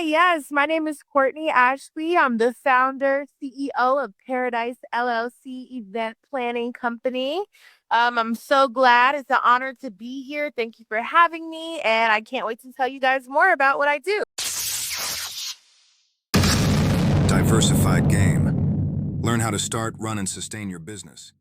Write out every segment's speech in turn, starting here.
Yes, my name is Courtney Ashby. I'm the founder, CEO of Paradise LLC event planning company. I'm so glad. It's an honor to be here. Thank you for having me, and I can't wait to tell you guys more about what I do. Diversified Game. Learn how to start, run, and sustain your business.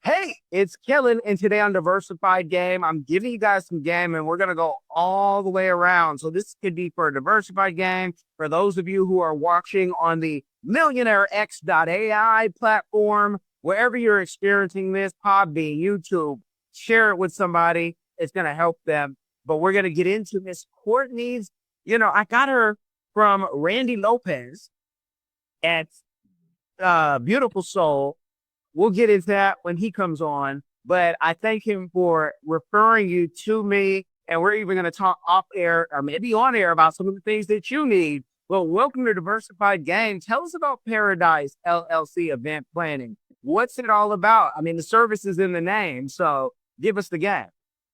Hey, it's Kellen, and today on Diversified Game, I'm giving you guys some game, and we're going to go all the way around. So this could be for a Diversified Game. For those of you who are watching on the 𝐬𝐮𝐬𝐫𝐽𝐼 platform, wherever you're experiencing this, Podbean, YouTube, share it with somebody. It's going to help them. But we're going to get into Miss Courtney's. I got her from Randy Lopez at Beautiful Soul. We'll get into that when he comes on, but I thank him for referring you to me, and we're even going to talk off air or maybe on air about some of the things that you need. Well, welcome to Diversified Game. Tell us about Paradise LLC event planning. What's it all about? I mean, the service is in the name, so give us the game.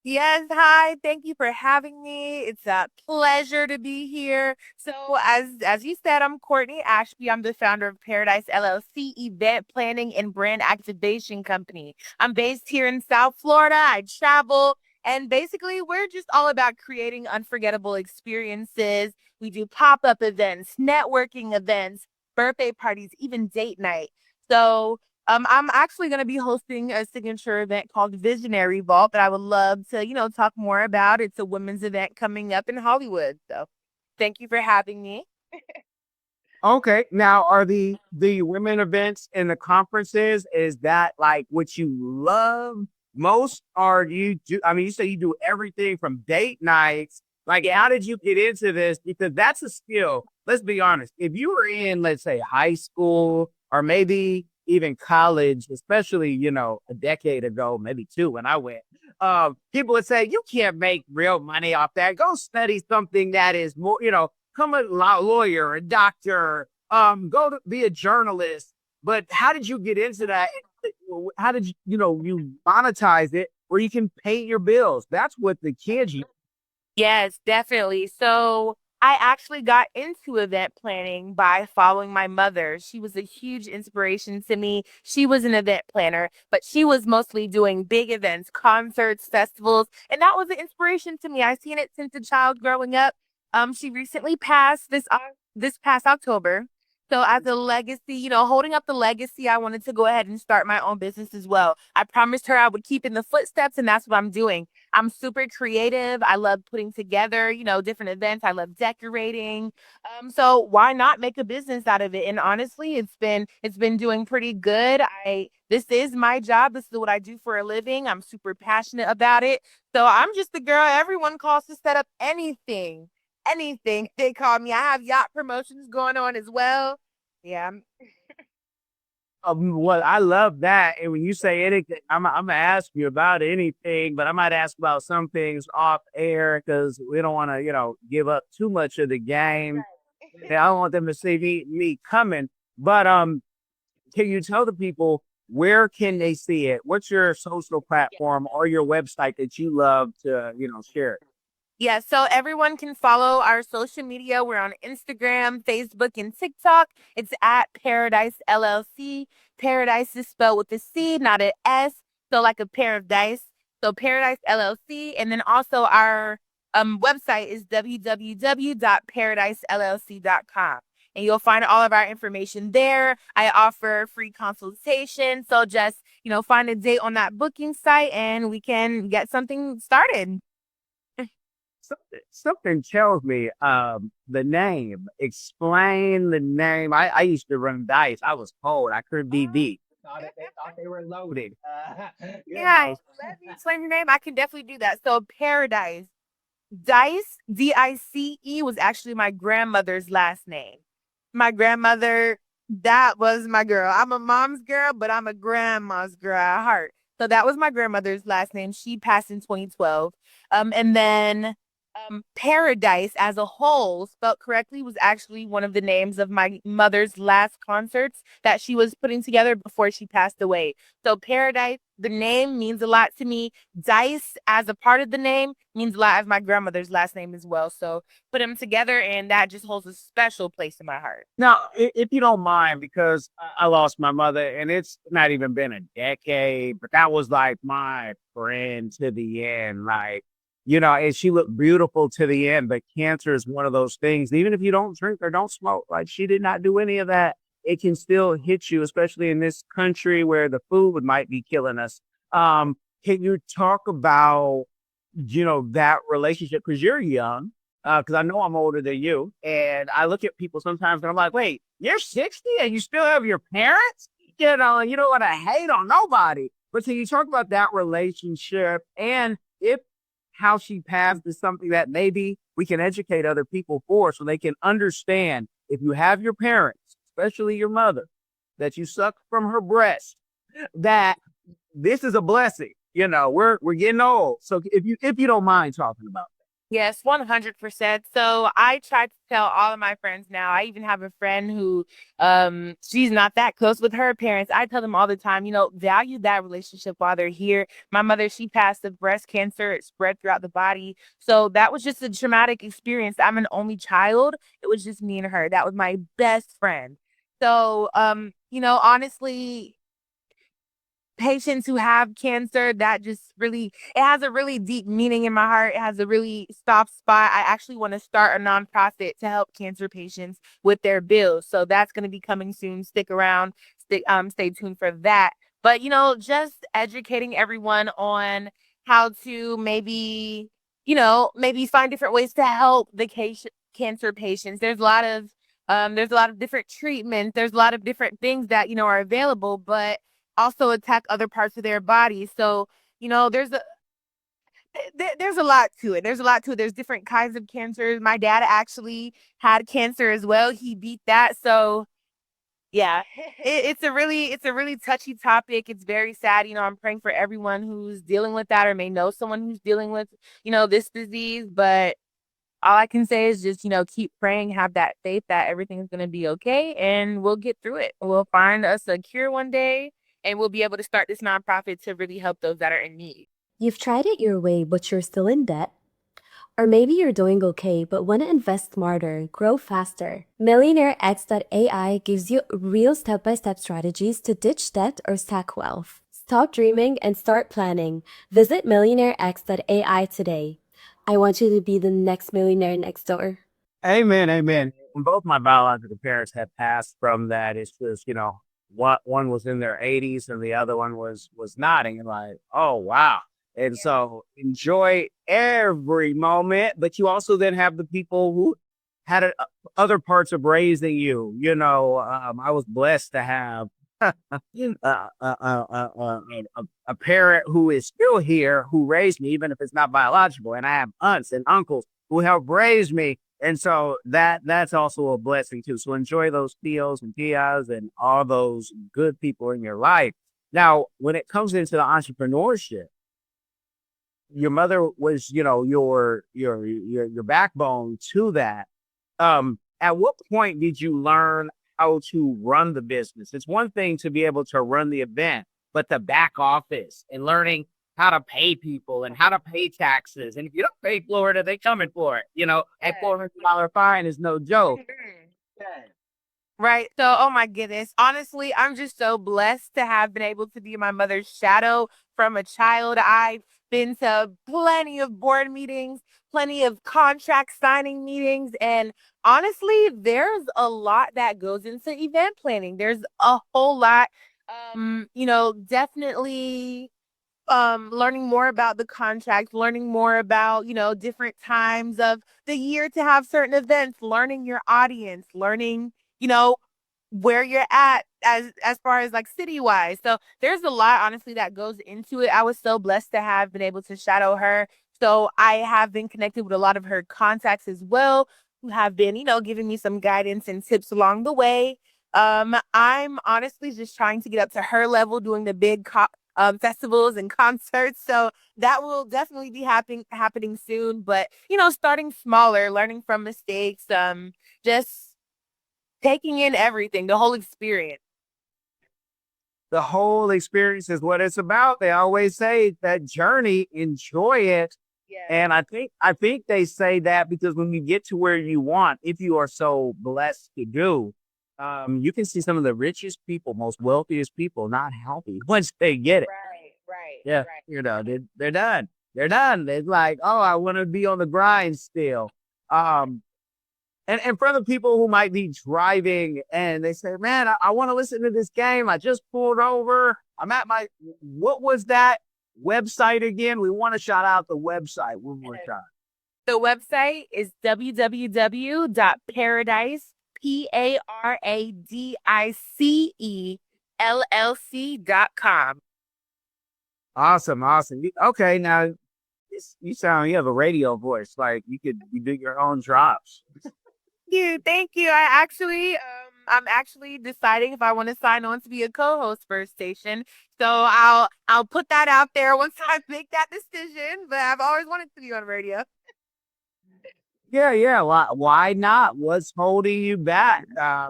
Yes, hi. Thank you for having me. It's a pleasure to be here. So, as you said, I'm Courtney Ashby. I'm the founder of Paradise LLC event planning and brand activation company. I'm based here in South Florida. I travel, and basically, we're just all about creating unforgettable experiences. We do pop-up events, networking events, birthday parties, even date night. So, I'm actually going to be hosting a signature event called Visionary Vault that I would love to, talk more about. It's a women's event coming up in Hollywood. So thank you for having me. Okay. Now, are the women events and the conferences, is that like what you love most? Or you say you do everything from date nights. Like, how did you get into this? Because that's a skill. Let's be honest. If you were in, let's say, high school or maybe even college, especially, a decade ago, maybe two when I went, people would say, you can't make real money off that. Go study something that is more, become a lawyer, a doctor, go to be a journalist. But how did you get into that? How did you monetize it where you can pay your bills? That's what the kids. Yes, definitely. So I actually got into event planning by following my mother. She was a huge inspiration to me. She was an event planner, but she was mostly doing big events, concerts, festivals, and that was an inspiration to me. I've seen it since a child growing up. She recently passed this past October. So as a legacy, holding up the legacy, I wanted to go ahead and start my own business as well. I promised her I would keep in the footsteps, and that's what I'm doing. I'm super creative. I love putting together, different events. I love decorating. So why not make a business out of it? And honestly, it's been doing pretty good. This is my job. This is what I do for a living. I'm super passionate about it. So I'm just the girl everyone calls to set up anything. Anything they call me. I have yacht promotions going on as well. Yeah. Well, I love that. And when you say anything, I'm gonna ask you about anything, but I might ask about some things off air because we don't want to, give up too much of the game. Right. And I don't want them to see me coming. But can you tell the people where can they see it? What's your social platform or your website that you love to, share? Yeah, so everyone can follow our social media. We're on Instagram, Facebook, and TikTok. It's at Paradise LLC. Paradise is spelled with a C, not an S. So like a pair of dice. So Paradise LLC. And then also our website is www.paradisellc.com. And you'll find all of our information there. I offer free consultation. So just, find a date on that booking site and we can get something started. Something tells me the name. Explain the name. I used to run dice. I was cold. I couldn't be beat. They thought they were loaded. Yeah, let me explain your name. I can definitely do that. So Paradise Dice, DICE was actually my grandmother's last name. My grandmother, that was my girl. I'm a mom's girl, but I'm a grandma's girl at heart. So that was my grandmother's last name. She passed in 2012. And then Paradise as a whole, spelled correctly, was actually one of the names of my mother's last concerts that she was putting together before she passed away. So Paradise, the name means a lot to me. Dice as a part of the name means a lot as my grandmother's last name as well. So put them together and that just holds a special place in my heart. Now, if you don't mind, because I lost my mother and it's not even been a decade, but that was like my friend to the end. Like, and she looked beautiful to the end, but cancer is one of those things. Even if you don't drink or don't smoke, like she did not do any of that, it can still hit you, especially in this country where the food might be killing us. Can you talk about, that relationship? Because you're young, because I know I'm older than you. And I look at people sometimes and I'm like, wait, you're 60 and you still have your parents? You don't want to hate on nobody. But so you talk about that relationship and if how she passed is something that maybe we can educate other people for so they can understand if you have your parents, especially your mother, that you suck from her breast, that this is a blessing. We're getting old. So if you don't mind talking about that. Yes, 100%. So I try to tell all of my friends now. I even have a friend who she's not that close with her parents. I tell them all the time, value that relationship while they're here. My mother, she passed of breast cancer. It spread throughout the body. So that was just a traumatic experience. I'm an only child. It was just me and her. That was my best friend. So honestly, patients who have cancer, that just really, it has a really deep meaning in my heart. It has a really soft spot. I actually want to start a nonprofit to help cancer patients with their bills. So that's going to be coming soon. Stick around, stay tuned for that. But just educating everyone on how to maybe find different ways to help the cancer patients. There's a lot of different treatments. There's a lot of different things that are available, but also attack other parts of their body. So, there's a lot to it. There's a lot to it. There's different kinds of cancers. My dad actually had cancer as well. He beat that. So yeah, it's a really touchy topic. It's very sad. I'm praying for everyone who's dealing with that or may know someone who's dealing with, this disease. But all I can say is just, keep praying, have that faith that everything's going to be okay and we'll get through it. We'll find us a cure one day and we'll be able to start this nonprofit to really help those that are in need. You've tried it your way, but you're still in debt? Or maybe you're doing okay, but want to invest smarter, grow faster. 𝐿𝐼𝐴 gives you real step-by-step strategies to ditch debt or stack wealth. Stop dreaming and start planning. Visit 𝐿𝐼𝐴 today. I want you to be the next millionaire next door. Amen. Amen. When both my biological parents had passed from that, it's just, one was in their 80s and the other one was nodding and like, oh, wow. And so enjoy every moment, but you also then have the people who had other parts of raising you. I was blessed to have a parent who is still here, who raised me, even if it's not biological. And I have aunts and uncles who helped raise me. And so that's also a blessing too. So enjoy those tios and tias and all those good people in your life. Now, when it comes into the entrepreneurship, your mother was, your backbone to that. At what point did you learn how to run the business? It's one thing to be able to run the event, but the back office and learning how to pay people and how to pay taxes. And if you don't pay Florida, they coming for it. A $400 fine is no joke. Right. So, oh my goodness. Honestly, I'm just so blessed to have been able to be my mother's shadow from a child. I've been to plenty of board meetings, plenty of contract signing meetings, and honestly, there's a lot that goes into event planning. There's a whole lot. Definitely learning more about the contract, learning more about, different times of the year to have certain events, learning your audience, learning, where you're at as far as like city wise. So there's a lot honestly that goes into it. I was so blessed to have been able to shadow her. So I have been connected with a lot of her contacts as well, who have been, giving me some guidance and tips along the way. I'm honestly just trying to get up to her level, doing the big festivals and concerts. So that will definitely be happening soon. But starting smaller, learning from mistakes, just taking in everything, the whole experience. The whole experience is what it's about. They always say that journey, enjoy it. Yeah. And I think they say that because when you get to where you want, if you are so blessed to do, you can see some of the richest people, most wealthiest people not healthy once they get it. Right. Yeah. They're done. They're done. It's like, oh, I want to be on the grind still. Um, and for the people who might be driving and they say, man, I want to listen to this game. I just pulled over. I'm at what was that website again? We want to shout out the website one more time. The website is www.paradise.llc.com. Awesome. Okay. Now you have a radio voice. Like you do your own drops. Thank you. I'm actually deciding if I want to sign on to be a co-host for a station. So I'll put that out there once I make that decision. But I've always wanted to be on radio. Yeah. Why not? What's holding you back? I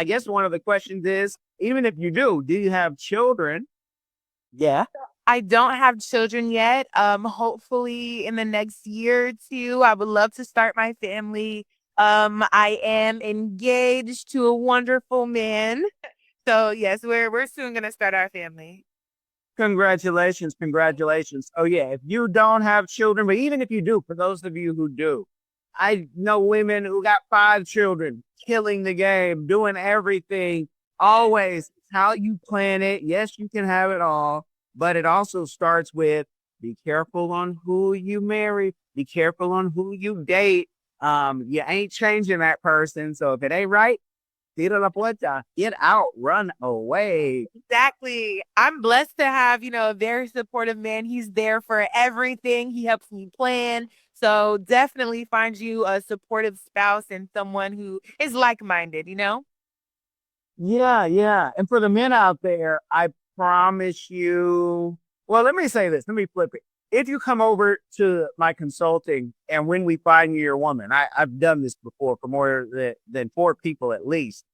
guess one of the questions is, even if you do you have children? Yeah. I don't have children yet. Hopefully in the next year or two, I would love to start my family. I am engaged to a wonderful man. So yes, we're soon gonna start our family. Congratulations. Oh yeah, if you don't have children, but even if you do, for those of you who do, I know women who got 5 children, killing the game, doing everything. Always how you plan it. Yes, you can have it all, but it also starts with be careful on who you marry, be careful on who you date. You ain't changing that person. So if it ain't right, tira la puerta, get out, run away. Exactly. I'm blessed to have, a very supportive man. He's there for everything. He helps me plan. So definitely find you a supportive spouse and someone who is like-minded. Yeah. And for the men out there, I promise you, well, let me say this. Let me flip it. If you come over to my consulting and when we find you your woman, I've done this before for more than 4 people at least.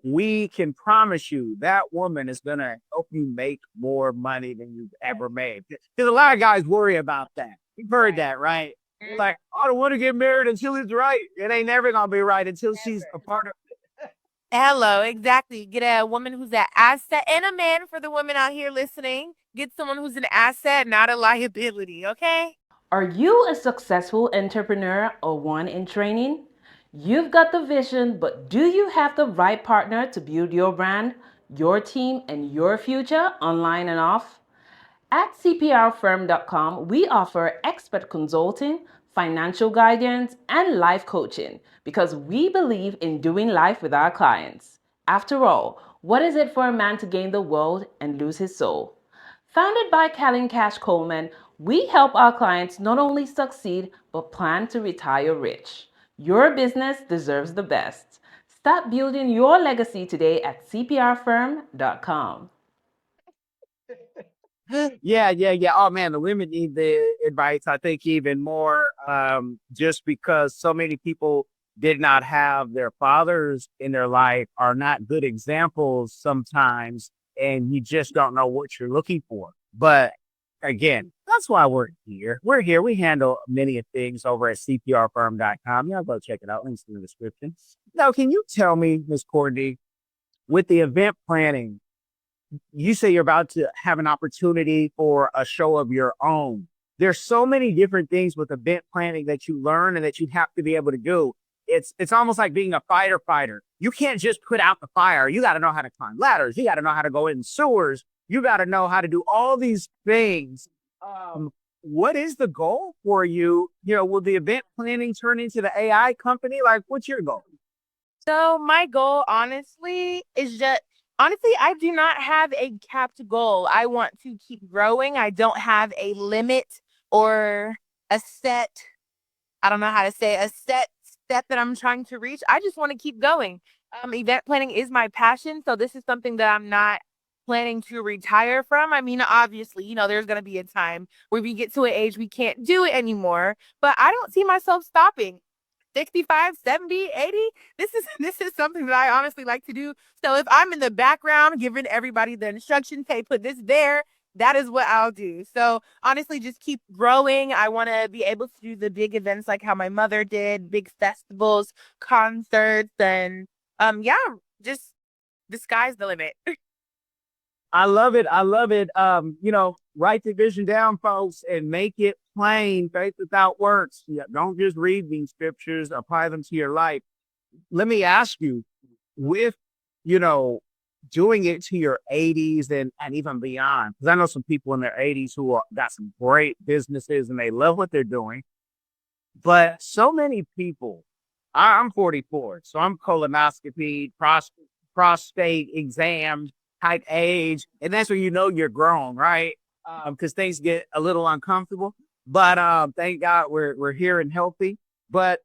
We can promise you that woman is going to help you make more money than you've ever made. Because a lot of guys worry about that. You've heard that, right? Like, I don't want to get married until it's right. It ain't never going to be right until she's a part of. Hello, exactly. Get a woman who's an asset and a man for the women out here listening. Get someone who's an asset, not a liability, okay? Are you a successful entrepreneur or one in training? You've got the vision, but do you have the right partner to build your brand, your team, and your future online and off? At 𝐶PRfirm.com, we offer expert consulting, financial guidance, and life coaching because we believe in doing life with our clients. After all, what is it for a man to gain the world and lose his soul? Founded by 𝐾𝐿 Coleman, we help our clients not only succeed, but plan to retire rich. Your business deserves the best. Start building your legacy today at 𝐶PRfirm.com. Yeah. Oh man, the women need the advice, I think, even more, just because so many people did not have their fathers in their life, are not good examples sometimes, and you just don't know what you're looking for. But again, that's why we're here. We're here. We handle many of things over at 𝐶PRfirm.com. Y'all go check it out. Links in the description. Now, can you tell me, Miss Courtney, with the event planning, you say you're about to have an opportunity for a show of your own. There's so many different things with event planning that you learn and that you have to be able to do. It's almost like being a fighter. You can't just put out the fire. You got to know how to climb ladders. You got to know how to go in sewers. You got to know how to do all these things. What is the goal for you? Will the event planning turn into the AI company? Like, what's your goal? So my goal, honestly, I do not have a capped goal. I want to keep growing. I don't have a limit or a set, I don't know how to say, a set step that I'm trying to reach. I just want to keep going. Event planning is my passion. So this is something that I'm not planning to retire from. I mean, obviously, there's going to be a time where we get to an age we can't do it anymore, but I don't see myself stopping. 65, 70, 80. This is something that I honestly like to do. So if I'm in the background giving everybody the instructions, hey, put this there, that is what I'll do. So honestly, just keep growing. I want to be able to do the big events like how my mother did, big festivals, concerts, and yeah, just the sky's the limit. I love it. I love it. Write the vision down, folks, and make it plain. Faith without works. Yeah, don't just read these scriptures, apply them to your life. Let me ask you, with, you know, doing it to your 80s and even beyond, because I know some people in their 80s who got some great businesses and they love what they're doing. But so many people, I'm 44, so I'm colonoscopy, prostate exams type age, and that's when you know you're grown, right? Because things get a little uncomfortable. But thank God we're here and healthy. But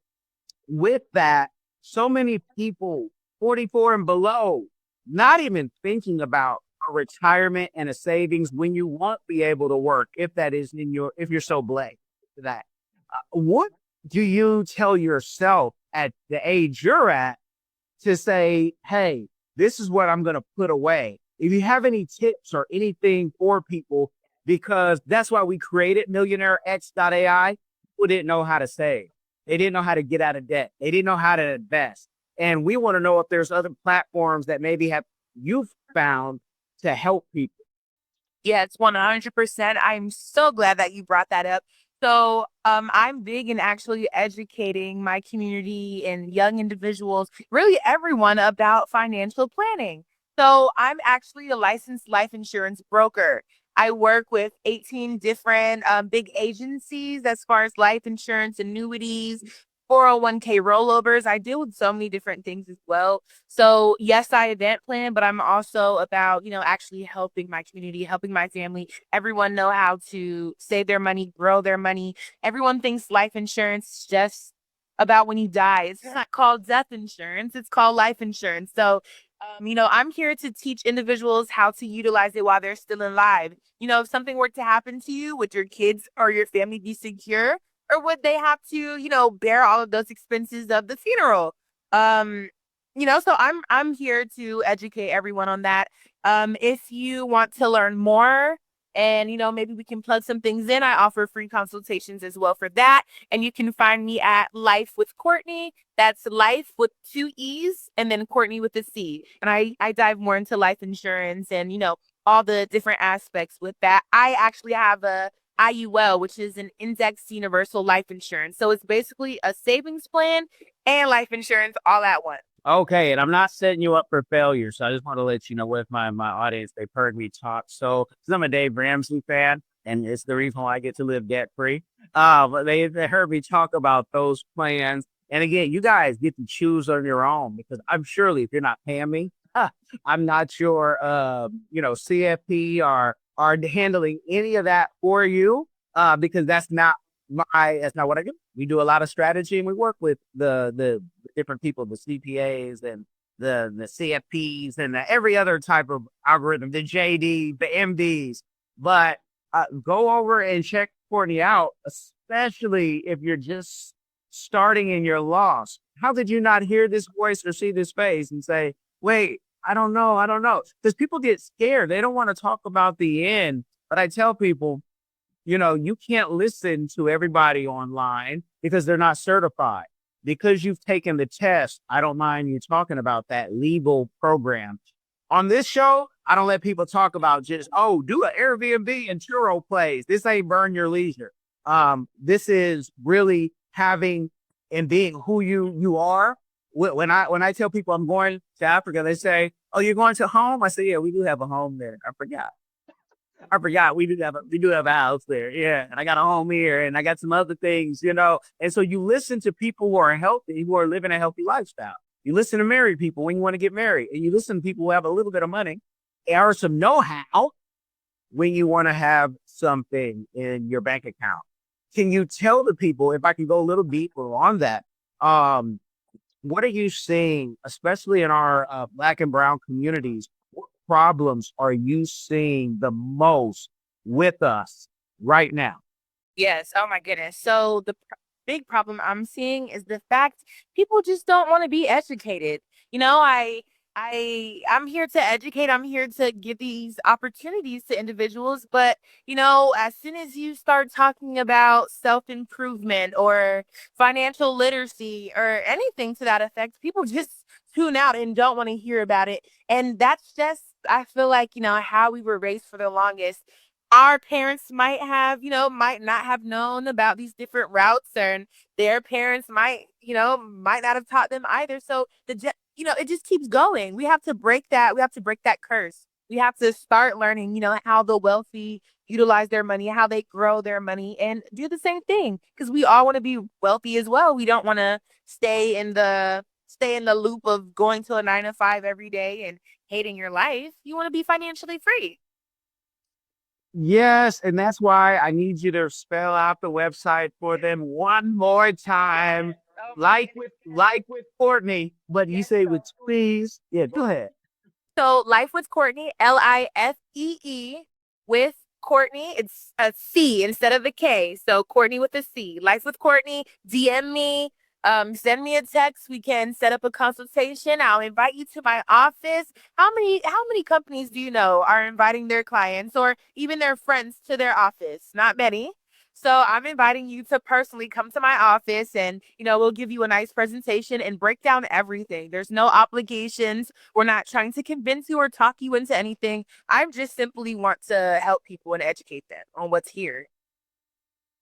with that, so many people 44 and below, not even thinking about a retirement and a savings when you won't be able to work, if that is if you're so blessed to that. What do you tell yourself at the age you're at to say, hey, this is what I'm going to put away? If you have any tips or anything for people, because that's why we created 𝐿X.AI. People didn't know how to save. They didn't know how to get out of debt. They didn't know how to invest. And we want to know if there's other platforms that maybe you've found to help people. Yes, 100%. I'm so glad that you brought that up. So, I'm big in actually educating my community and young individuals, really everyone, about financial planning. So, I'm actually a licensed life insurance broker. I work with 18 different big agencies as far as life insurance, annuities, 401k rollovers. I deal with so many different things as well. So yes, I event plan, but I'm also about, actually helping my community, helping my family, everyone know how to save their money, grow their money. Everyone thinks life insurance is just about when you die. It's not called death insurance. It's called life insurance. So, I'm here to teach individuals how to utilize it while they're still alive. If something were to happen to you, would your kids or your family be secure? Or would they have to, bear all of those expenses of the funeral? So I'm here to educate everyone on that. If you want to learn more and, maybe we can plug some things in, I offer free consultations as well for that. And you can find me at Life with Courtney. That's Life with 2 E's and then Courtney with a C. And I dive more into life insurance and, all the different aspects with that. I actually have a IUL, which is an indexed universal life insurance. So it's basically a savings plan and life insurance all at once. Okay, and I'm not setting you up for failure, so I just want to let you know with my audience, they've heard me talk. So, 'cause I'm a Dave Ramsey fan, and it's the reason why I get to live debt free. But they heard me talk about those plans, and again, you guys get to choose on your own because I'm surely if you're not paying me, I'm not sure, CFP are handling any of that for you, because that's not what I do. We do a lot of strategy and we work with the different people, the CPAs and the CFPs and every other type of algorithm, the JD, the MDs. But go over and check Courtney out, especially if you're just starting in your loss. How did you not hear this voice or see this face and say, wait, I don't know. Because people get scared. They don't want to talk about the end. But I tell people, you can't listen to everybody online because they're not certified. Because you've taken the test, I don't mind you talking about that legal program. On this show, I don't let people talk about just, do an Airbnb and churro place. This ain't burn your leisure. This is really having and being who you are. When I tell people I'm going to Africa, they say, "Oh, you're going to home?" I say, "Yeah, we do have a home there." I forgot we do have a house there. Yeah. And I got a home here and I got some other things, And so you listen to people who are healthy, who are living a healthy lifestyle. You listen to married people when you want to get married, and you listen to people who have a little bit of money or some know-how when you want to have something in your bank account. Can you tell the people, if I can go a little deeper on that, what are you seeing, especially in our Black and brown communities? problems are you seeing the most with us right now? Yes. Oh my goodness. So the big problem I'm seeing is the fact people just don't want to be educated. You know, I'm here to educate. I'm here to give these opportunities to individuals, but as soon as you start talking about self-improvement or financial literacy or anything to that effect, people just tune out and don't want to hear about it. And that's just, I feel like, how we were raised for the longest. Our parents might not have known about these different routes, and their parents might not have taught them either. So it just keeps going. We have to break that. We have to break that curse. We have to start learning, how the wealthy utilize their money, how they grow their money, and do the same thing, because we all want to be wealthy as well. We don't want to stay in the loop of going to a 9 to 5 every day and hating your life. You want to be financially free. Yes, and that's why I need you to spell out the website for them one more time. Like with Courtney, but you say with please. Yeah, go ahead. So Life with Courtney, LIFEE with Courtney. It's a C instead of a K. So Courtney with a C. Life with Courtney. DM me. Send me a text. We can set up a consultation. I'll invite you to my office. How many companies do you know are inviting their clients or even their friends to their office? Not many. So I'm inviting you to personally come to my office, and we'll give you a nice presentation and break down everything. There's no obligations. We're not trying to convince you or talk you into anything. I just simply want to help people and educate them on what's here.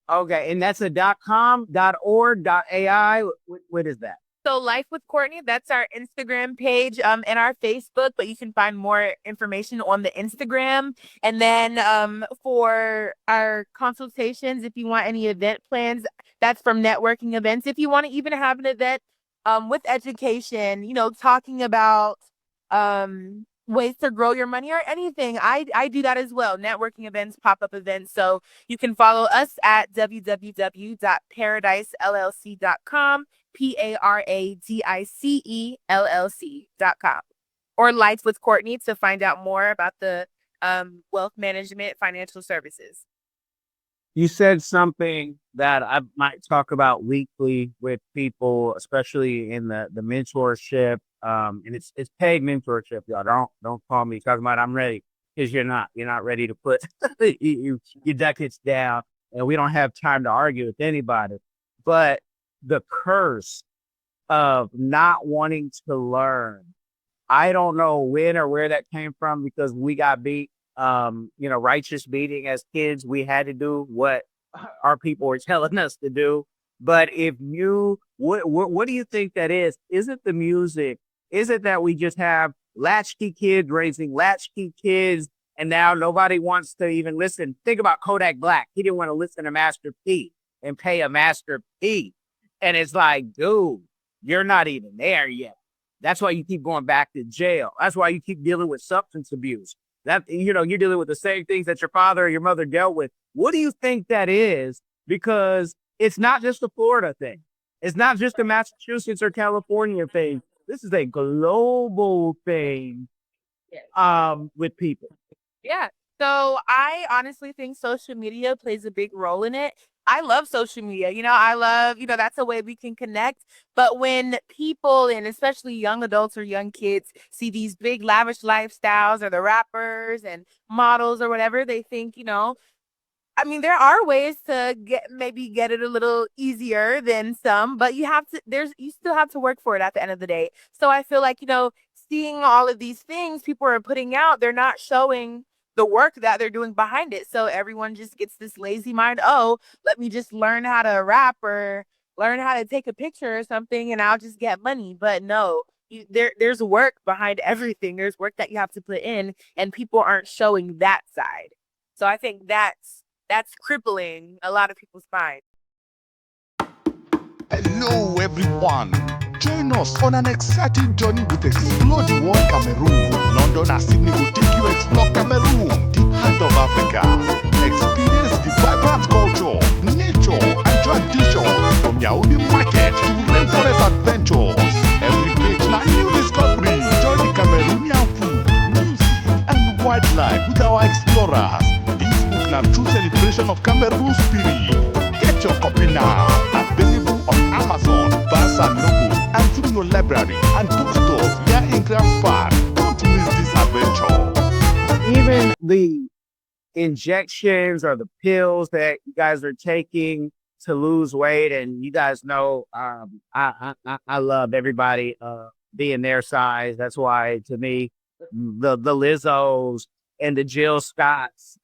Okay, and that's a .com, .org, .ai. What is that? So Life with Courtney, that's our Instagram page and our Facebook, but you can find more information on the Instagram. And then for our consultations, if you want any event plans, that's from networking events. If you want to even have an event with education, talking about ways to grow your money or anything, I do that as well. Networking events, pop-up events. So you can follow us at www.paradisellc.com, PARADICELLC.com, or Lights with Courtney to find out more about the wealth management financial services. You said something that I might talk about weekly with people, especially in the mentorship. And it's paid mentorship, y'all. Don't call me talking about I'm ready, because you're not ready to put your ducats down, and we don't have time to argue with anybody. But the curse of not wanting to learn, I don't know when or where that came from, because we got beat, righteous beating as kids. We had to do what our people were telling us to do. But if you, what do you think that is? Is it the music? Is it that we just have latchkey kids raising latchkey kids, and now nobody wants to even listen? Think about Kodak Black. He didn't want to listen to Master P and pay a Master P. And it's like, dude, you're not even there yet. That's why you keep going back to jail. That's why you keep dealing with substance abuse. That, you're dealing with the same things that your father or your mother dealt with. What do you think that is? Because it's not just a Florida thing. It's not just a Massachusetts or California thing. This is a global thing with people. Yeah. So I honestly think social media plays a big role in it. I love social media. I love, that's a way we can connect. But when people, and especially young adults or young kids, see these big lavish lifestyles, or the rappers and models or whatever, they think, there are ways to get it a little easier than some, but you still have to work for it at the end of the day. So I feel like, seeing all of these things people are putting out, they're not showing the work that they're doing behind it. So everyone just gets this lazy mind. Oh, let me just learn how to rap or learn how to take a picture or something, and I'll just get money. But no, there's work behind everything. There's work that you have to put in, and people aren't showing that side. So I think that's crippling a lot of people's minds. Hello, everyone. Join us on an exciting journey with Explore the World Cameroon. London and Sydney will take you explore Cameroon, the heart of Africa. Experience the vibrant culture, nature, and traditions from Yaoundé Market to rainforest adventures. Every page na new discovery. Join the Cameroonian food, music, Celebration of Cameroon Spirit. Get your copy now. Available on Amazon, Barnes & Noble, and through your library and bookstores here in Grand Park. Don't miss this adventure. Even the injections or the pills that you guys are taking to lose weight, and you guys know, I love everybody being their size. That's why, to me, the Lizzos and the Jill Scotts,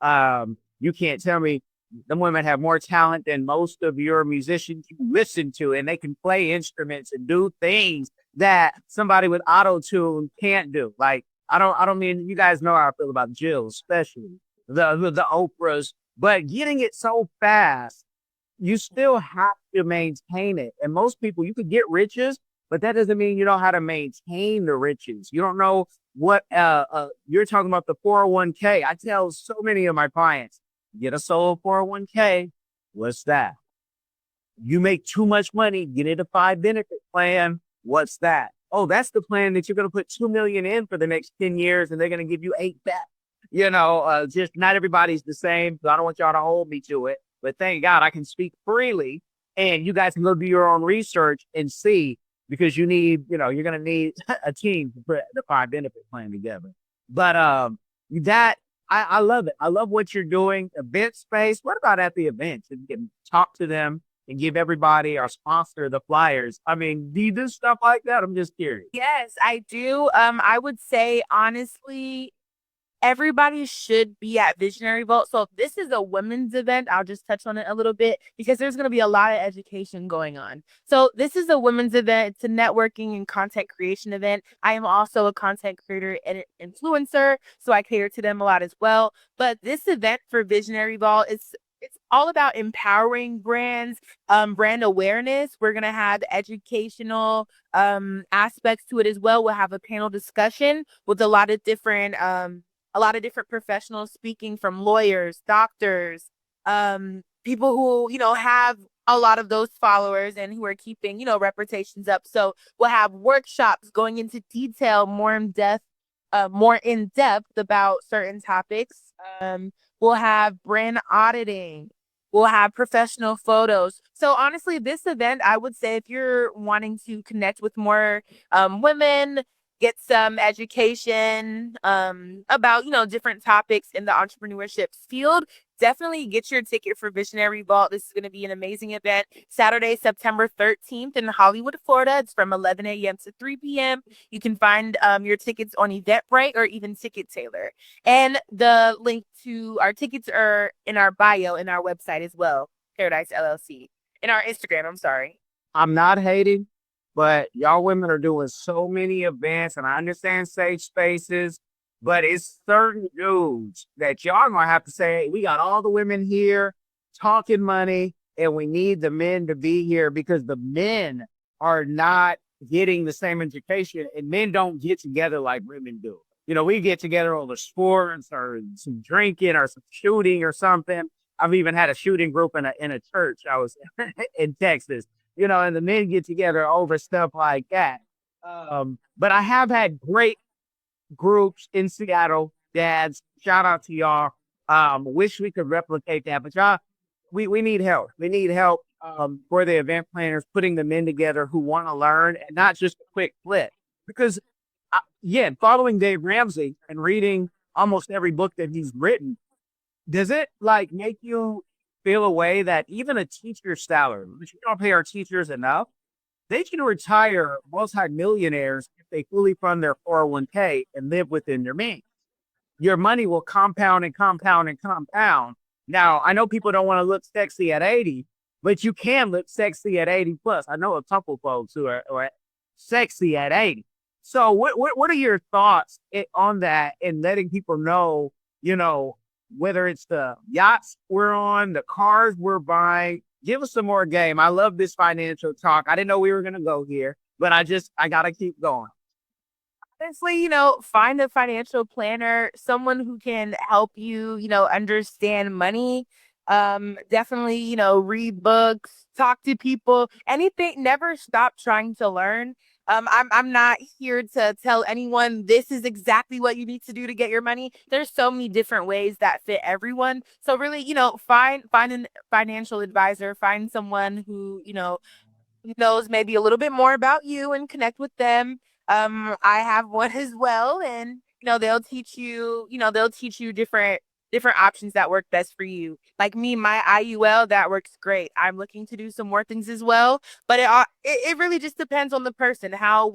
you can't tell me them women have more talent than most of your musicians you listen to, and they can play instruments and do things that somebody with auto tune can't do. Like, I don't mean, you guys know how I feel about Jill, especially the Oprahs, but getting it so fast, you still have to maintain it. And most people, you could get riches, but that doesn't mean you know how to maintain the riches. You don't know what you're talking about, the 401k. I tell so many of my clients, get a solo 401k. What's that? You make too much money, get it a 5 benefit plan. What's that? Oh, that's the plan that you're going to put 2 million in for the next 10 years and they're going to give you 8 back. Just not everybody's the same. So I don't want y'all to hold me to it, but thank God I can speak freely, and you guys can go do your own research and see, because you need, you're going to need a team to put the 5 benefit plan together. But I love it. I love what you're doing. Event space. What about at the events? If you can talk to them and give everybody, our sponsor, the flyers. I mean, do you do stuff like that? I'm just curious. Yes, I do. I would say, honestly, everybody should be at Visionary Vault. So if this is a women's event, I'll just touch on it a little bit, because there's going to be a lot of education going on. So this is a women's event. It's a networking and content creation event. I am also a content creator and influencer, so I cater to them a lot as well. But this event for Visionary Vault is, it's all about empowering brands, brand awareness. We're going to have educational aspects to it as well. We'll have a panel discussion with a lot of different professionals speaking, from lawyers, doctors, people who, have a lot of those followers and who are keeping, reputations up. So we'll have workshops going into detail, more in depth about certain topics. We'll have brand auditing. We'll have professional photos. So honestly, this event, I would say, if you're wanting to connect with more women, get some education about, different topics in the entrepreneurship field, definitely get your ticket for Visionary Vault. This is going to be an amazing event. Saturday, September 13th in Hollywood, Florida. It's from 11 a.m. to 3 p.m. You can find your tickets on Eventbrite or even Ticket Tailor. And the link to our tickets are in our bio in our website as well, Paradise LLC. In our Instagram, I'm sorry. I'm not hating, but y'all women are doing so many events, and I understand safe spaces, but it's certain dudes that y'all gonna have to say, hey, we got all the women here talking money, and we need the men to be here, because the men are not getting the same education, and men don't get together like women do. We get together over sports or some drinking or some shooting or something. I've even had a shooting group in a church. I was in Texas, and the men get together over stuff like that. But I have had great groups in Seattle, dads. Shout out to y'all. Wish we could replicate that, but y'all, we need help. We need help for the event planners, putting the men together who want to learn and not just a quick flip. Because, following Dave Ramsey and reading almost every book that he's written, does it make you feel a way that even a teacher's salary, which we don't pay our teachers enough, they can retire multi-millionaires if they fully fund their 401k and live within their means. Your money will compound and compound and compound. Now, I know people don't want to look sexy at 80, but you can look sexy at 80 plus. I know a couple folks who are sexy at 80. So what are your thoughts on that, and letting people know, whether it's the yachts we're on, the cars we're buying? Give us some more game. I love this financial talk. I didn't know we were going to go here, but I got to keep going. Honestly, find a financial planner, someone who can help you, understand money. Definitely, read books, talk to people, anything. Never stop trying to learn. I'm not here to tell anyone this is exactly what you need to do to get your money. There's so many different ways that fit everyone. So really, find a financial advisor, find someone who, knows maybe a little bit more about you and connect with them. I have one as well, and they'll teach you different options that work best for you. Like me, my IUL, that works great. I'm looking to do some more things as well, but it really just depends on the person, how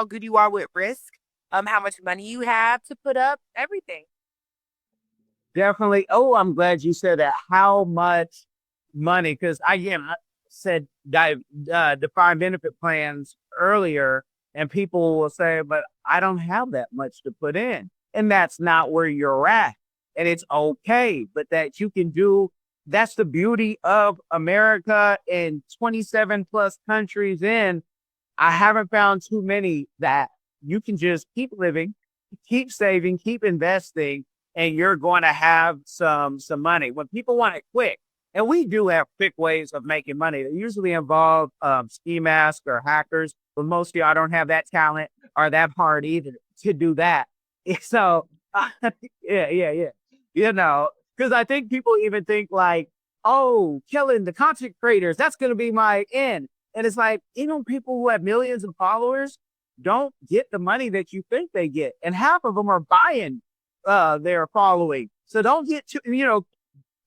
good you are with risk, how much money you have to put up, everything. Definitely. Oh, I'm glad you said that. How much money? Because I said defined benefit plans earlier, and people will say, but I don't have that much to put in. And that's not where you're at. And it's okay, but that you can do, that's the beauty of America and 27 plus countries in. I haven't found too many that you can just keep living, keep saving, keep investing, and you're going to have some money. When people want it quick, and we do have quick ways of making money. They usually involve ski masks or hackers, but most of y'all don't have that talent or that heart either to do that. So, yeah. Because I think people even think like, oh, killing the content creators, that's going to be my end. And it's like, people who have millions of followers don't get the money that you think they get. And half of them are buying their following. So don't get too,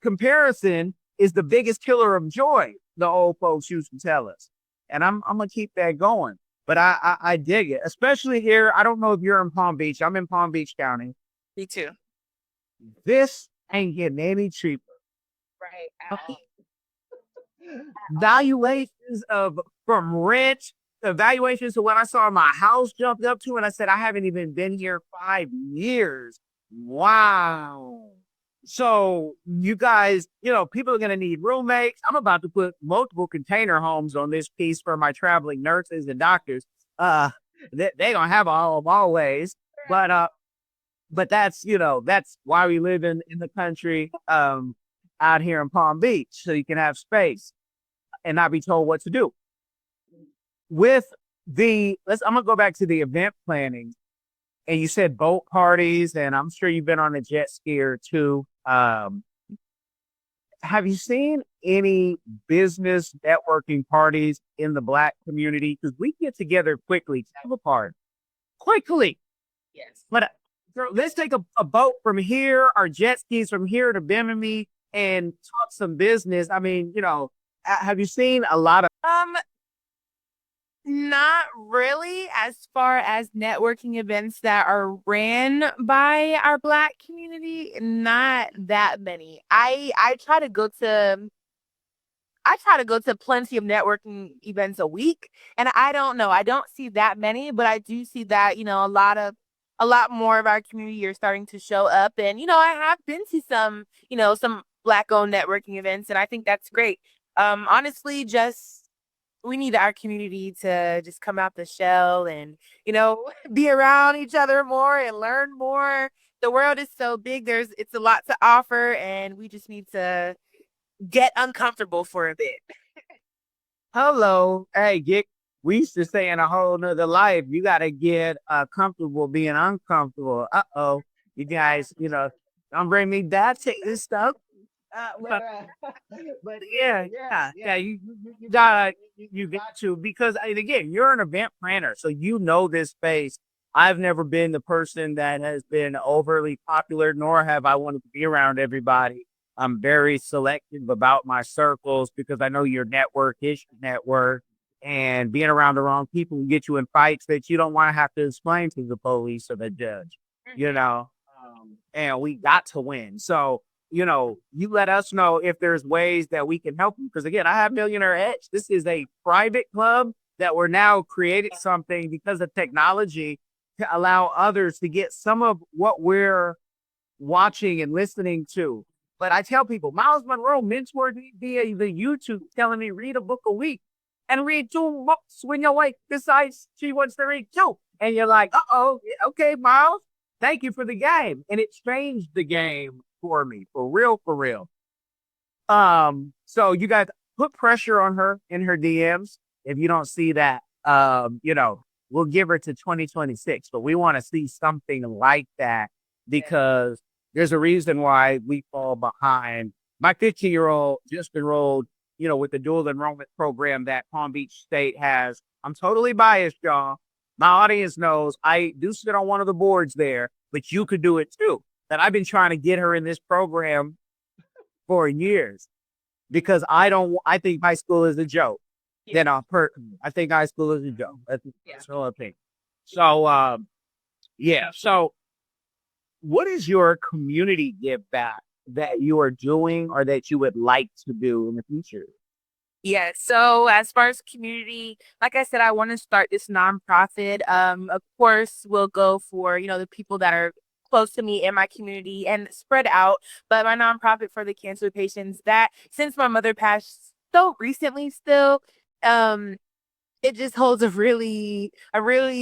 comparison is the biggest killer of joy, the old folks used to tell us. And I'm going to keep that going. But I dig it, especially here. I don't know if you're in Palm Beach. I'm in Palm Beach County. Me too. This ain't getting any cheaper. Right. Valuations from rent, evaluations of what I saw my house jumped up to, and I said, I haven't even been here 5 years. Wow. So you guys, people are going to need roommates. I'm about to put multiple container homes on this piece for my traveling nurses and doctors. They going to have all of always, but that's, that's why we live in the country, out here in Palm Beach, so you can have space and not be told what to do. With I'm going to go back to the event planning. And you said boat parties, and I'm sure you've been on a jet skier too. Have you seen any business networking parties in the Black community? Because we get together quickly to have a party. Quickly. Yes. But let's take a boat from here, or jet skis from here to Bimini, and talk some business. I mean, have you seen a lot of Not really, as far as networking events that are ran by our Black community, not that many. I try to go to plenty of networking events a week, and I don't know, I don't see that many, but I do see that, a lot more of our community are starting to show up. And, I have been to some Black owned networking events, and I think that's great. Honestly, we need our community to just come out the shell and, be around each other more and learn more. The world is so big. It's a lot to offer, and we just need to get uncomfortable for a bit. hello, hey, we used to say in a whole nother life, you got to get comfortable being uncomfortable. You guys, don't bring me that stuff. But yeah, you got to, because and again, you're an event planner, so this space. I've never been the person that has been overly popular, nor have I wanted to be around everybody. I'm very selective about my circles because I know your network is your network, and being around the wrong people will get you in fights that you don't want to have to explain to the police or the judge, and we got to win. So, you let us know if there's ways that we can help you. Because again, I have Millionaire Edge. This is a private club that we're now created something because of technology to allow others to get some of what we're watching and listening to. But I tell people, Miles Monroe mentored me via the YouTube, telling me read a book a week and read 2 books when your wife decides she wants to read 2. And you're like, okay, Miles, thank you for the game. And it changed the game for me, for real, for real. So you guys put pressure on her in her DMs if you don't see that. You know, we'll give her to 2026, but we want to see something like that because there's a reason why we fall behind. My 15-year-old just enrolled, you know, with the dual enrollment program that Palm Beach State has. I'm totally biased, y'all. My audience knows I do sit on one of the boards there, but you could do it too. And I've been trying to get her in this program for years because I think high school is a joke. Then I think high school is a joke. That's all I think. So, yeah. So, what is your community give back that you are doing or that you would like to do in the future? Yeah, so as far as community, like I said, I want to start this nonprofit. Of course, we'll go for, the people that are close to me in my community and spread out. But my nonprofit for the cancer patients, that since my mother passed so recently still, um, it just holds a really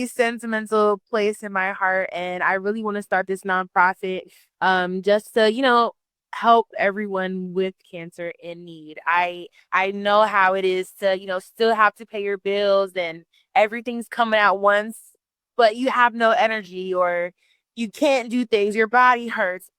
sentimental place in my heart, and I really want to start this nonprofit just to, help everyone with cancer in need. I know how it is to, still have to pay your bills and everything's coming at once, but you have no energy or you can't do things, your body hurts.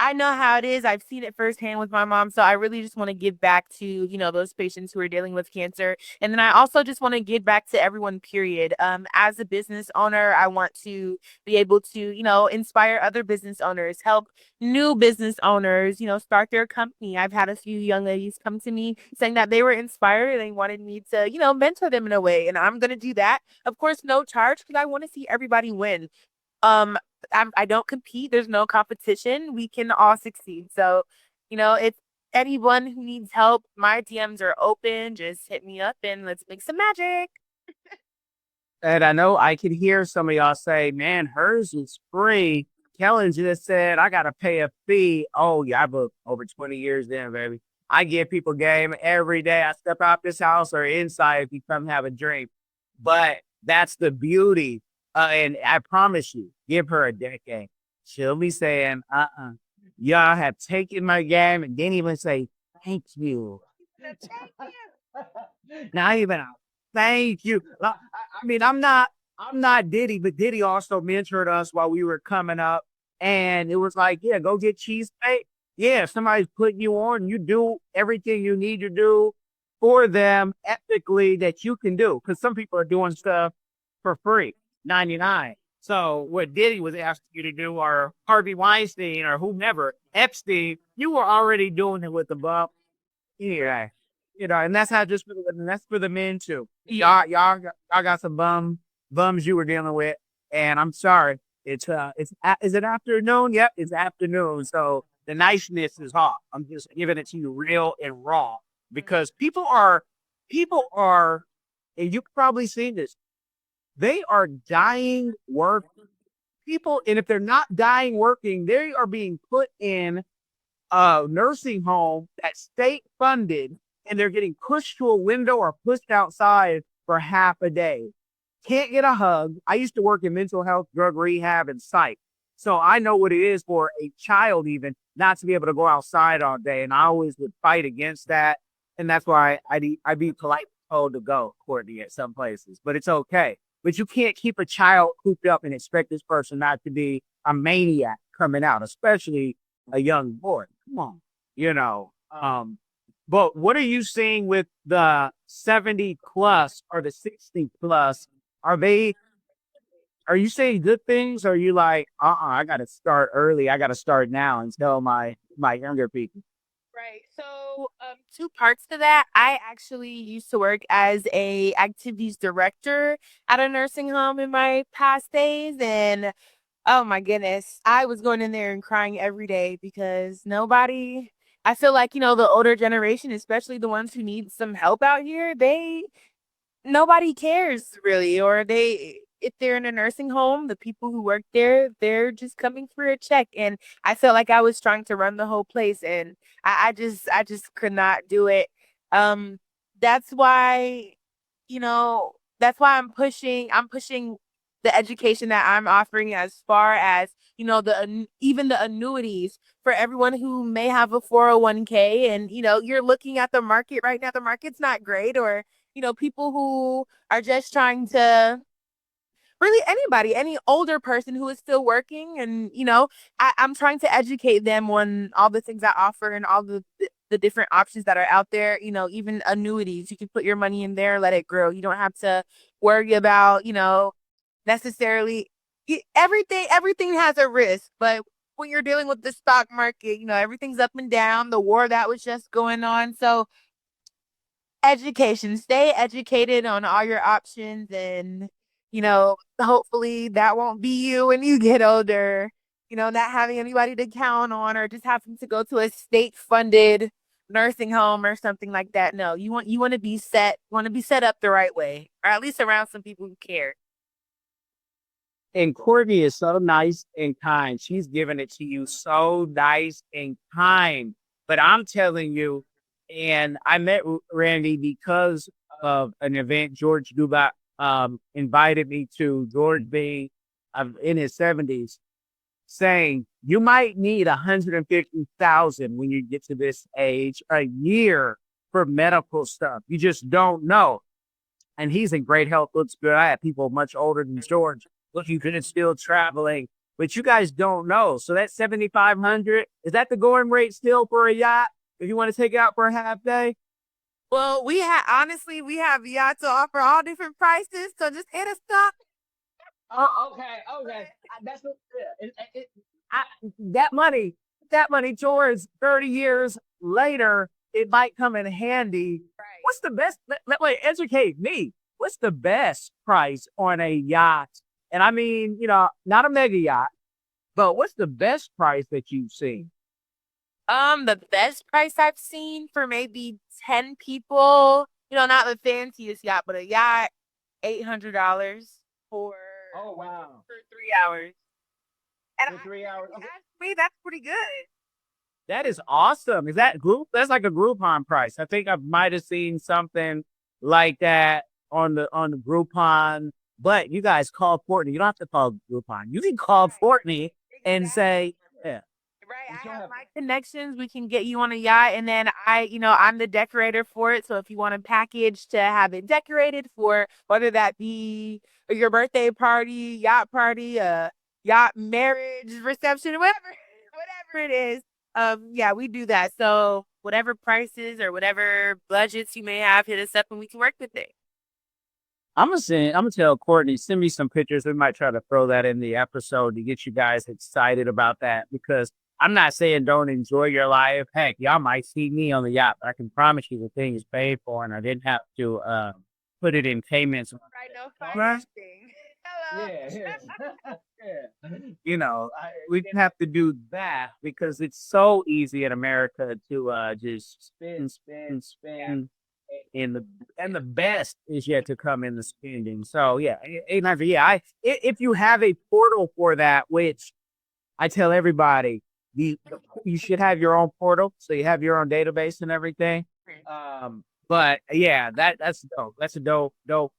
I know how it is. I've seen it firsthand with my mom. So I really just want to give back to, those patients who are dealing with cancer. And then I also just want to give back to everyone, period. As a business owner, I want to be able to, inspire other business owners, help new business owners, start their company. I've had a few young ladies come to me saying that they were inspired and they wanted me to, mentor them in a way. And I'm going to do that. Of course, no charge because I want to see everybody win. Um, I don't compete. There's no competition. We can all succeed. So, if anyone who needs help, my DMs are open. Just hit me up and let's make some magic. And I know I can hear some of y'all say, man, hers is free. Kellen just said, I got to pay a fee. Oh, yeah, I booked over 20 years then, baby. I give people game every day. I step out this house or inside if you come have a drink. But that's the beauty. And I promise you, give her a decade. She'll be saying, y'all have taken my game and didn't even say thank you. Not even a thank you. I mean, I'm not Diddy, but Diddy also mentored us while we were coming up. And it was like, yeah, go get cheesesteak. Yeah, if somebody's putting you on, you do everything you need to do for them ethically that you can do. Because some people are doing stuff for free, 99. So what Diddy was asking you to do, or Harvey Weinstein, or whomever, Epstein, you were already doing it with the bump. Yeah, and that's how just for and that's for the men too. Y'all got some bums you were dealing with, and I'm sorry. Is it afternoon? Yep, it's afternoon. So the niceness is off. I'm just giving it to you real and raw because people are, and you've probably seen this. They are dying work people, and if they're not dying working, they are being put in a nursing home that's state funded and they're getting pushed to a window or pushed outside for half a day. Can't get a hug. I used to work in mental health, drug rehab, and psych. So I know what it is for a child even not to be able to go outside all day. And I always would fight against that. And that's why I'd be polite told to go, Courtney, at some places. But it's okay. But you can't keep a child cooped up and expect this person not to be a maniac coming out, especially a young boy. Come on, But what are you seeing with the 70 plus or the 60 plus? Are you saying good things? Or are you like, I got to start early. I got to start now and tell my younger people? Right. So, two parts to that. I actually used to work as a activities director at a nursing home in my past days, and oh my goodness, I was going in there and crying every day because nobody. I feel like the older generation, especially the ones who need some help out here, nobody cares really, or if they're in a nursing home, the people who work there, they're just coming for a check. And I felt like I was trying to run the whole place, and I just could not do it. Um, that's why, that's why I'm pushing the education that I'm offering as far as, even the annuities for everyone who may have a 401k and, you're looking at the market right now, the market's not great, or people who are just trying to really anybody, any older person who is still working. And, I'm trying to educate them on all the things I offer and all the different options that are out there, even annuities. You can put your money in there, let it grow. You don't have to worry about, necessarily everything has a risk, but when you're dealing with the stock market, everything's up and down, the war that was just going on. So education, stay educated on all your options, and hopefully that won't be you when you get older, not having anybody to count on or just having to go to a state funded nursing home or something like that. No, you want to be set up the right way, or at least around some people who care. And Courtney is so nice and kind. She's giving it to you so nice and kind. But I'm telling you, and I met Randy because of an event 𝐬𝐮𝐬𝐫𝐞 invited me to. George being in his 70s, saying you might need 150,000 when you get to this age a year for medical stuff. You just don't know. And he's in great health, looks good. I have people much older than George looking good and still traveling, but you guys don't know. So that 7,500, is that the going rate still for a yacht if you want to take it out for a half day? Well, we have yachts to offer all different prices, so just hit us up. Oh, okay. That's what, that money towards 30 years later, it might come in handy. Right. What's the best? Wait, educate me. What's the best price on a yacht? And I mean, not a mega yacht, but what's the best price that you've seen? The best price I've seen for maybe 10 people, not the fanciest yacht, but a yacht, $800 for Oh, wow. for 3 hours. And For 3 hours. ask me, that's pretty good. That is awesome. Is that group? That's like a Groupon price. I think I might have seen something like that on the Groupon. But you guys call Courtney. You don't have to call Groupon. You can call Courtney and say, yeah. Right. I have my connections. We can get you on a yacht. And then I'm the decorator for it. So if you want a package to have it decorated for, whether that be your birthday party, yacht party, yacht marriage reception, whatever it is. Yeah, we do that. So whatever prices or whatever budgets you may have, hit us up and we can work with it. I'm gonna tell Courtney, send me some pictures. We might try to throw that in the episode to get you guys excited about that, because I'm not saying don't enjoy your life. Heck, y'all might see me on the yacht, but I can promise you the thing is paid for, and I didn't have to put it in payments. Right, no financing. Hello. Yeah. We didn't have to do that because it's so easy in America to just spend. And the best is yet to come in the spending. So yeah, 800. Yeah, if you have a portal for that, which I tell everybody, you should have your own portal, so you have your own database and everything. But yeah, that's dope. That's a dope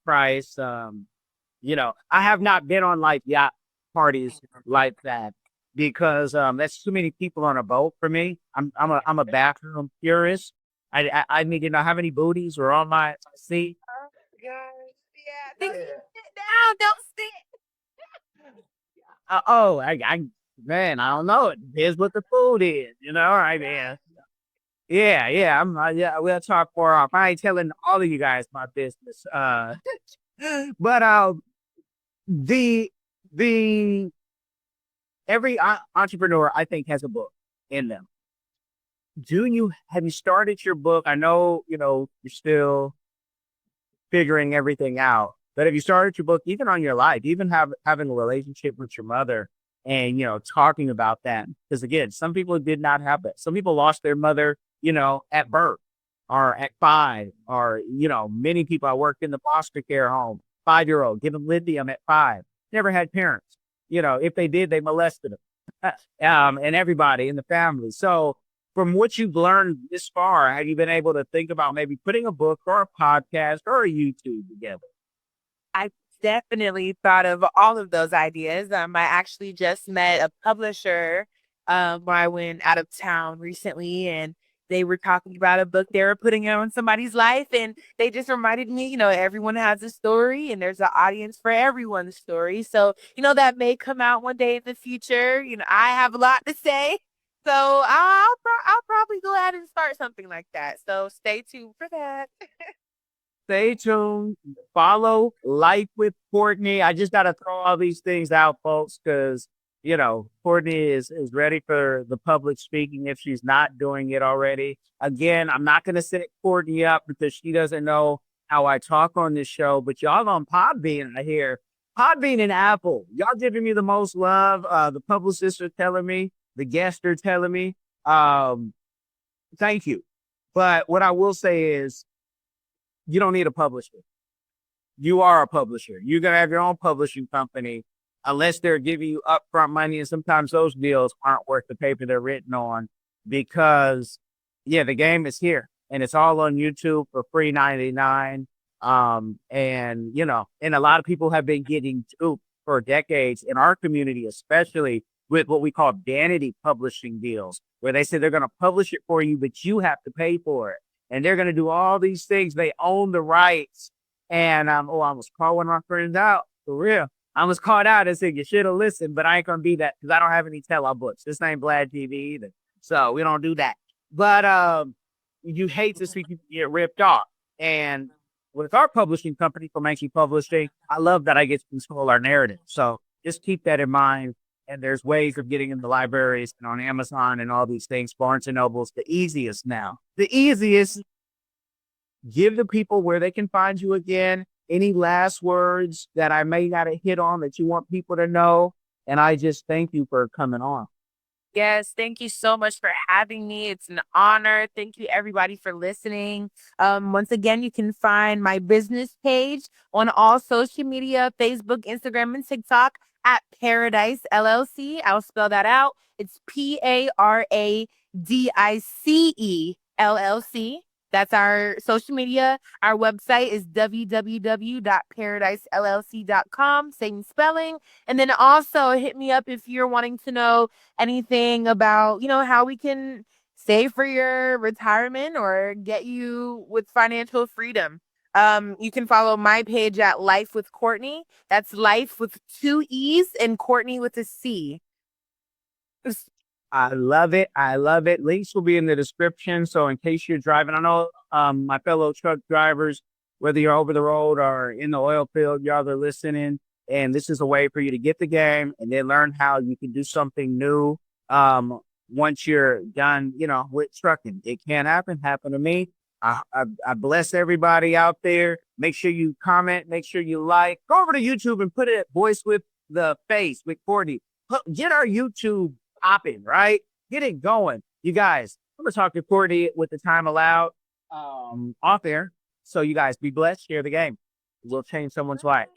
price. I have not been on like yacht parties like that because that's too many people on a boat for me. I'm a bathroom purist. I need to know how many booties were on my seat. Oh gosh. Yeah. Think sit down, don't sit. Man, I don't know. It depends what the food is, right, man. Yeah. We'll talk more off. I ain't telling all of you guys my business. But the every entrepreneur I think has a book in them. Have you started your book? I know, you're still figuring everything out, but have you started your book even on your life, even having a relationship with your mother and, talking about that? Because again, some people did not have that. Some people lost their mother, at birth or at 5, or, many people. I worked in the foster care home, 5-year-old, give them lithium at 5, never had parents. If they did, they molested them, and everybody in the family. So, from what you've learned this far, have you been able to think about maybe putting a book or a podcast or a YouTube together? I definitely thought of all of those ideas. I actually just met a publisher when I went out of town recently, and they were talking about a book they were putting on somebody's life, and they just reminded me, everyone has a story and there's an audience for everyone's story. So, that may come out one day in the future. I have a lot to say. So I'll probably go ahead and start something like that. So stay tuned for that. Stay tuned. Follow Life with Courtney. I just got to throw all these things out, folks, because, Courtney is ready for the public speaking if she's not doing it already. Again, I'm not going to set Courtney up because she doesn't know how I talk on this show, but y'all on Podbean, I hear. Podbean and Apple, y'all giving me the most love. The publicists are telling me, the guests are telling me. Thank you. But what I will say is, you don't need a publisher. You are a publisher. You're going to have your own publishing company unless they're giving you upfront money. And sometimes those deals aren't worth the paper they're written on because, the game is here and it's all on YouTube for free 99. And a lot of people have been getting duped for decades in our community, especially with what we call vanity publishing deals, where they say they're going to publish it for you, but you have to pay for it. And they're going to do all these things. They own the rights. And I almost called one of my friends out, for real. I was called out and said, you should have listened, but I ain't going to be that because I don't have any tell-all books. This ain't Vlad TV either. So we don't do that. But you hate to see people get ripped off. And with our publishing company, Comanche Publishing, I love that I get to control our narrative. So just keep that in mind. And there's ways of getting in the libraries and on Amazon and all these things. Barnes and Noble's the easiest now. The easiest. Give the people where they can find you again. Any last words that I may not have hit on that you want people to know? And I just thank you for coming on. Yes, thank you so much for having me. It's an honor. Thank you, everybody, for listening. Once again, you can find my business page on all social media, Facebook, Instagram, and TikTok at Paradise LLC. I'll spell that out. It's Paradise LLC. That's our social media. Our website is www.paradisellc.com, same spelling. And then also hit me up if you're wanting to know anything about, how we can save for your retirement or get you with financial freedom. You can follow my page at Life with Courtney. That's Life with 2 E's and Courtney with a C. I love it. I love it. Links will be in the description. So in case you're driving, I know my fellow truck drivers, whether you're over the road or in the oil field, y'all are listening. And this is a way for you to get the game and then learn how you can do something new once you're done, with trucking. It can happen to me. I bless everybody out there. Make sure you comment. Make sure you like. Go over to YouTube and put it at Voice with the Face with Courtney. Get our YouTube popping, right? Get it going. You guys, I'm going to talk to Courtney with the time allowed off air. So you guys be blessed. Share the game. We'll change someone's life.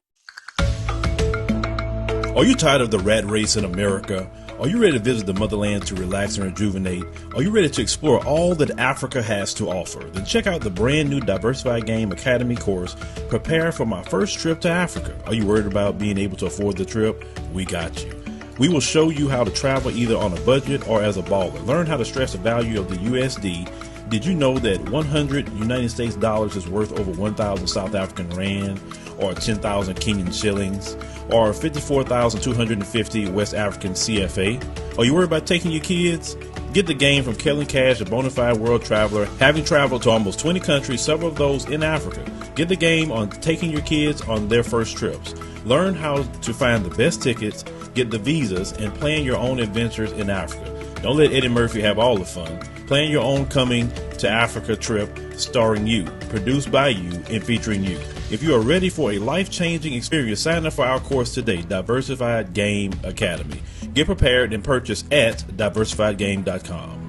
Are you tired of the rat race in America? Are you ready to visit the motherland to relax and rejuvenate? Are you ready to explore all that Africa has to offer? Then check out the brand new Diversified Game Academy course, Prepare for My First Trip to Africa. Are you worried about being able to afford the trip? We got you. We will show you how to travel either on a budget or as a baller. Learn how to stress the value of the USD. Did you know that 100 United States dollars is worth over 1,000 South African rand or 10,000 Kenyan shillings or 54,250 West African CFA? Are you worried about taking your kids? Get the game from Kellen Coleman, a bona fide world traveler, having traveled to almost 20 countries, several of those in Africa. Get the game on taking your kids on their first trips. Learn how to find the best tickets, get the visas, and plan your own adventures in Africa. Don't let Eddie Murphy have all the fun. Plan your own coming to Africa trip starring you, produced by you, and featuring you. If you are ready for a life-changing experience, sign up for our course today, Diversified Game Academy. Get prepared and purchase at diversifiedgame.com.